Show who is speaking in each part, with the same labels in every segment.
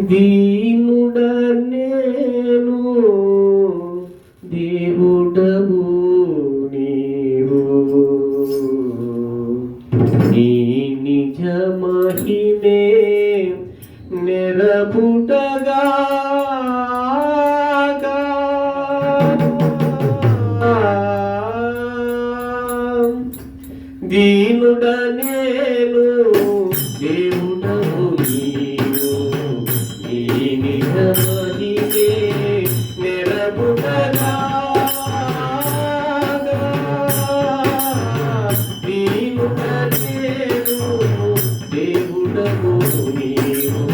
Speaker 1: దీనుడ నేను దేవుడవు నీవు నీ నిజ మహిమే నెరపుటగా దీనుడ నేను దేవుడవు నీవు నీ నిజ మహిమే నెరపుటగా దీనుడ నేను దేవుడవు నీవు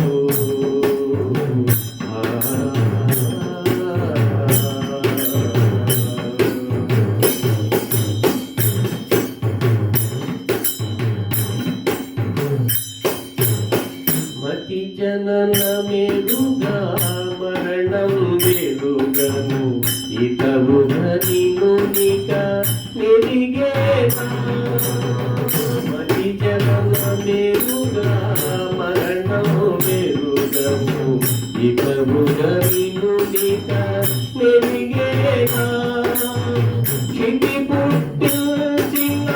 Speaker 1: మతి జనన మెరుగా మరణం మెరుగను ఇతవు నిక మెరిగేనా మతి జనన మెరుగా మరణం మెరుగను ఇతవు నిక మెరిగేనా క్షితి పుట్టించిన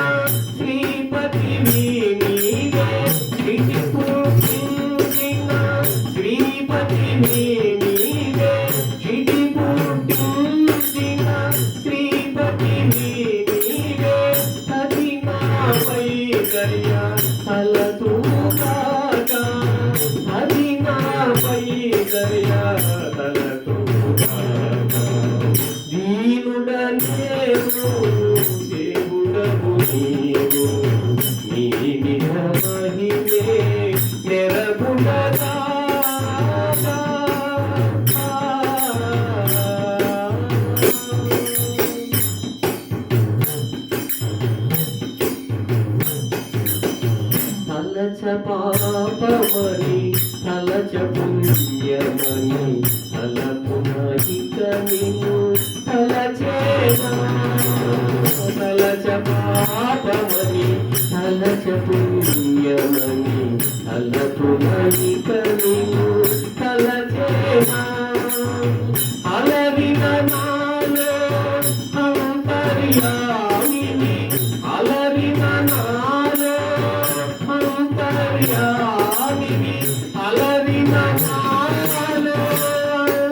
Speaker 1: శ్రీపతి నీవే క్షితి పుట్టించిన శ్రీపతి నీవే క్షితి పుట్టించిన శ్రీపతి నీవే అది నాపై కర్య తలతూగాక అది నాపై కర్య తలతూగాక దీనుడ నేను దేవుడవు నీవు నీ నిజ మహిమే నెరపుటగా తలచ పాపమని తలచ పుణ్యమని తలపునహిక నిన్ను తలచేనా తలచ పాపమని తలచ పుణ్యమని తలపునహిక నిన్ను తలచేనా అలరిన నాలో అంతర్యామిని అలరిన నాలో అంతర్యామిని అలరిన నాలో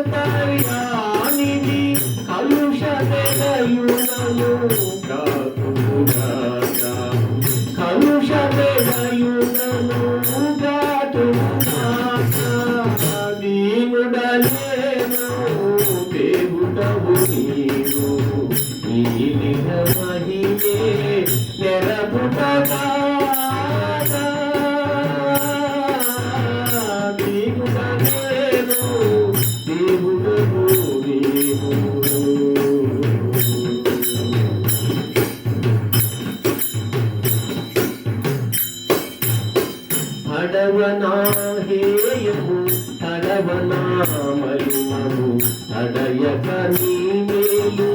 Speaker 1: అంతర్యామిని కలుషదయునను గాతుగాక కలుషదయునను గాతుగాక దీనుడ నేను దేవుడవు నీవు నీ నిజ మహిమే నెరపుటగా దీనుడ నేను దేవుడవు నీవు తడవనా హేయము తడవనా మయుము తడయక నీ మేలు